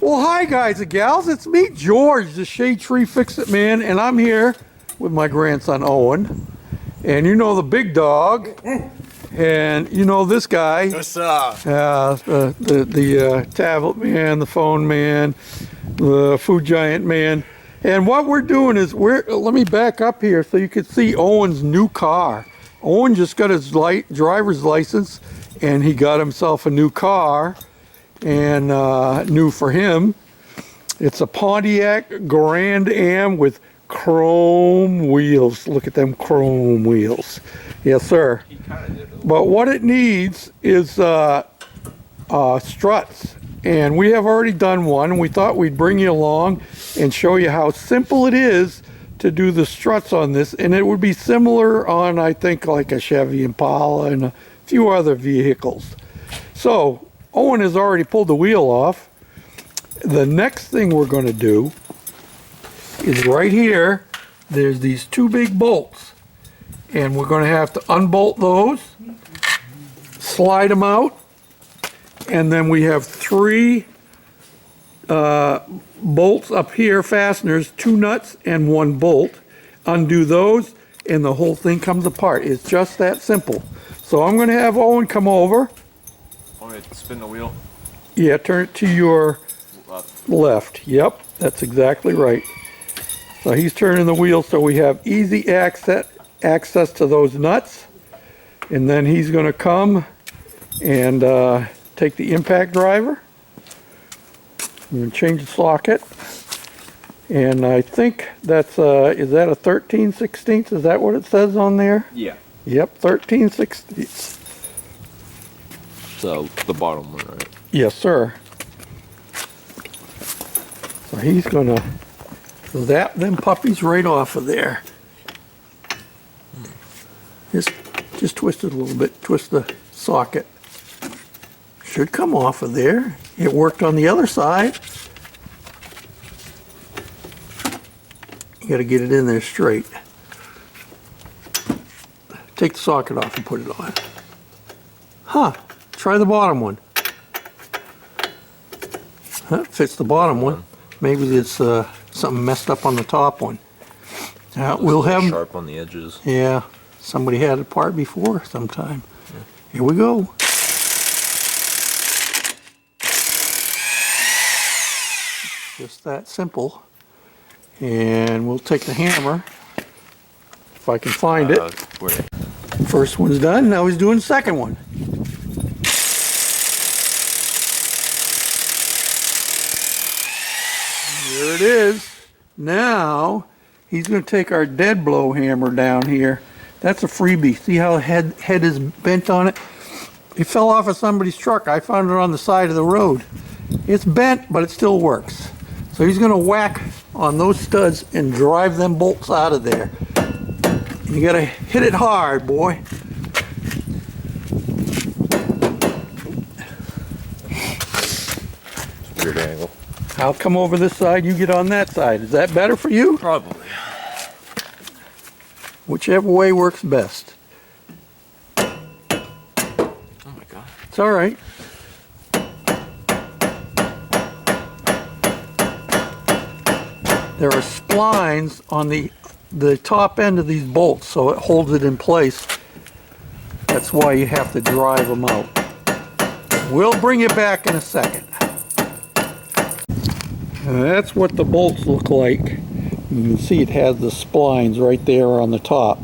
Well, hi guys and gals, it's me, George, the Shade Tree Fix-It Man, and I'm here with my grandson, Owen. And you know the big dog, and you know this guy. What's up? The tablet man, the phone man, the food giant man. And what we're doing is, let me back up here so you can see Owen's new car. Owen just got his driver's license, and he got himself a new car. And new for him, it's a Pontiac Grand Am with chrome wheels. Look at them chrome wheels. Yes, sir. But what it needs is struts. And we have already done one, and we thought we'd bring you along and show you how simple it is to do the struts on this. And it would be similar on, I think, like a Chevy Impala and a few other vehicles. So Owen has already pulled the wheel off. The next thing we're going to do is right here, there's these two big bolts. And we're going to have to unbolt those, slide them out, and then we have three bolts up here, fasteners, 2 nuts and 1 bolt. Undo those, and the whole thing comes apart. It's just that simple. So I'm going to have Owen come over. Spin the wheel? Yeah, turn it to your left. Yep, that's exactly right. So he's turning the wheel so we have easy access to those nuts. And then he's going to come and take the impact driver. I'm going to change the socket. And I think that's, is that a 13/16? Is that what it says on there? Yeah. Yep, 13/16. So the bottom one, right? Yes, sir. So he's gonna zap them puppies right off of there. Just twist it a little bit. Twist the socket. Should come off of there. It worked on the other side. You got to get it in there straight. Take the socket off and put it on. Huh. Try the bottom one. Huh, fits the bottom one. Maybe there's something messed up on the top one. We'll have sharp on the edges. Yeah, somebody had it apart before sometime. Yeah. Here we go. Just that simple. And we'll take the hammer, if I can find it. First one's done, now he's doing the second one. There it is. Now he's going to take our dead blow hammer down here. That's a freebie. See how the head is bent on it? It fell off of somebody's truck. I found it on the side of the road. It's bent, but it still works. So he's going to whack on those studs and drive them bolts out of there. You got to hit it hard, boy. Weird angle. I'll come over this side, you get on that side. Is that better for you? Probably. Whichever way works best. Oh my God. It's all right. There are splines on the top end of these bolts, so it holds it in place. That's why you have to drive them out. We'll bring you back in a second. That's what the bolts look like. You can see it has the splines right there on the top.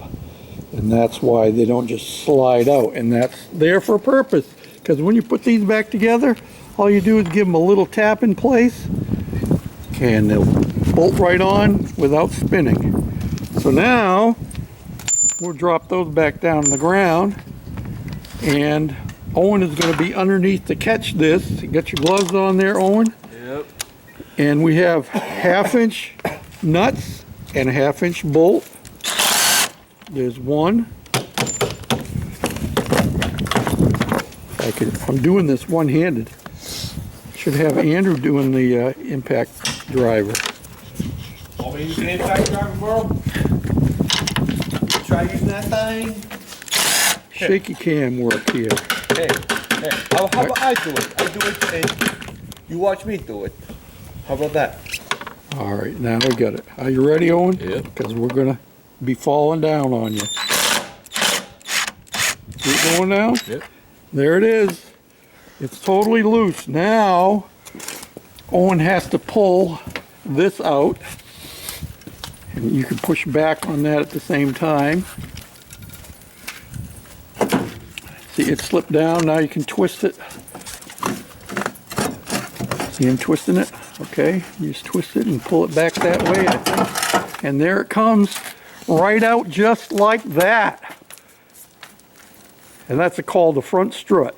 And that's why they don't just slide out. And that's there for a purpose. Because when you put these back together, all you do is give them a little tap in place. And they'll bolt right on without spinning. So now, we'll drop those back down on the ground. And Owen is going to be underneath to catch this. You got your gloves on there, Owen? Yep. And we have 1/2-inch nuts and a 1/2-inch bolt. There's one. I'm doing this one-handed. Should have Andrew doing the impact driver. Want me to use the impact driver, bro? Try using that thing. Shaky cam work here. Hey, how about I do it? I do it and you watch me do it. How about that? All right, now we got it. Are you ready, Owen? Yep. Because we're gonna be falling down on you. Keep going down. Yep. There it is. It's totally loose. Now, Owen has to pull this out. And you can push back on that at the same time. See, it slipped down. Now you can twist it. See him twisting it? Okay, you just twist it and pull it back that way, I think. And there it comes, right out just like that. And that's called the front strut.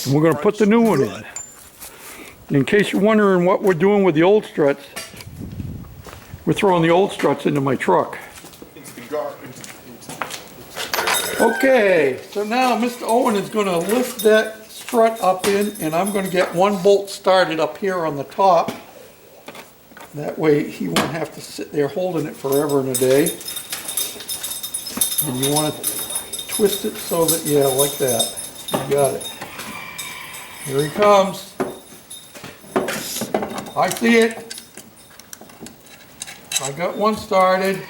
And we're going to put the new one in. In case you're wondering what we're doing with the old struts, we're throwing the old struts into my truck. Okay, so now Mr. Owen is going to lift that strut up in, and I'm going to get one bolt started up here on the top. That way he won't have to sit there holding it forever and a day. And you want to twist it so that, yeah, like that. You got it. Here he comes. I see it. I got one started.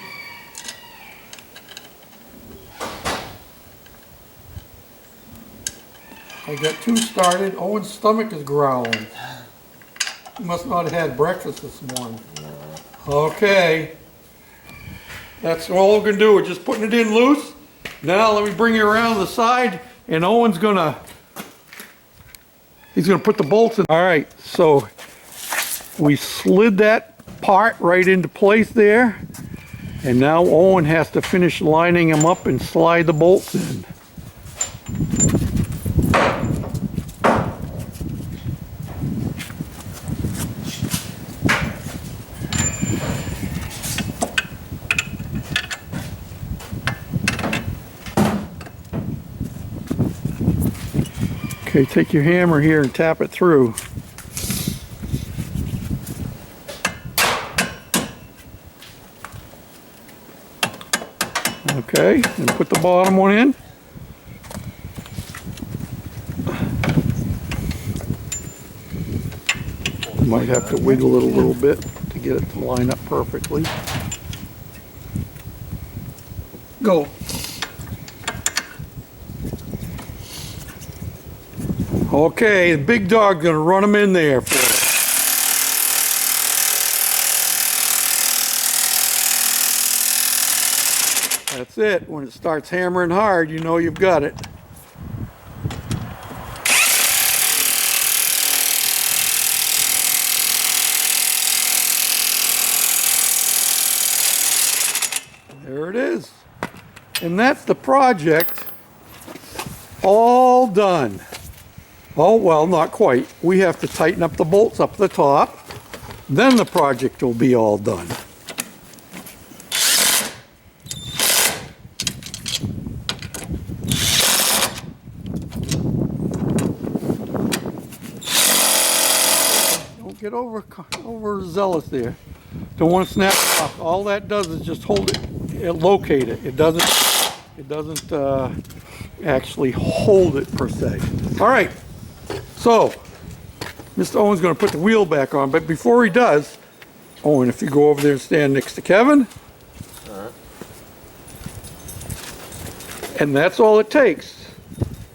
I got two started. Owen's stomach is growling. He must not have had breakfast this morning. Okay. That's all we're gonna do. We're just putting it in loose. Now let me bring you around the side, and Owen's he's gonna put the bolts in. All right, so we slid that part right into place there, and now Owen has to finish lining them up and slide the bolts in. Okay, take your hammer here and tap it through. Okay, and put the bottom one in. You might have to wiggle it a little bit to get it to line up perfectly. Go. Okay, the big dog's gonna run them in there for us. That's it. When it starts hammering hard, you know you've got it. There it is. And that's the project all done. Oh, well, not quite. We have to tighten up the bolts up the top. Then the project will be all done. Don't get overzealous there. Don't want to snap it off. All that does is just hold it, locate it. It doesn't actually hold it per se. All right. So, Mr. Owen's going to put the wheel back on, but before he does, Owen, if you go over there and stand next to Kevin. All right. And that's all it takes,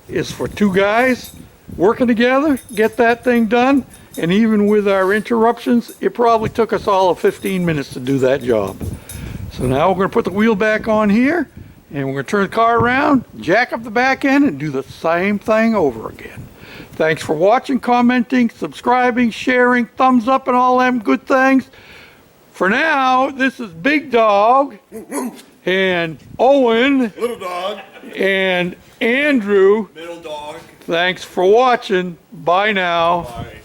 is for two guys working together, get that thing done, and even with our interruptions, it probably took us all of 15 minutes to do that job. So now we're going to put the wheel back on here, and we're going to turn the car around, jack up the back end, and do the same thing over again. Thanks for watching, commenting, subscribing, sharing, thumbs up, and all them good things. For now, this is Big Dog and Owen, Little dog. and Andrew. Middle dog. Thanks for watching. Bye now. Bye.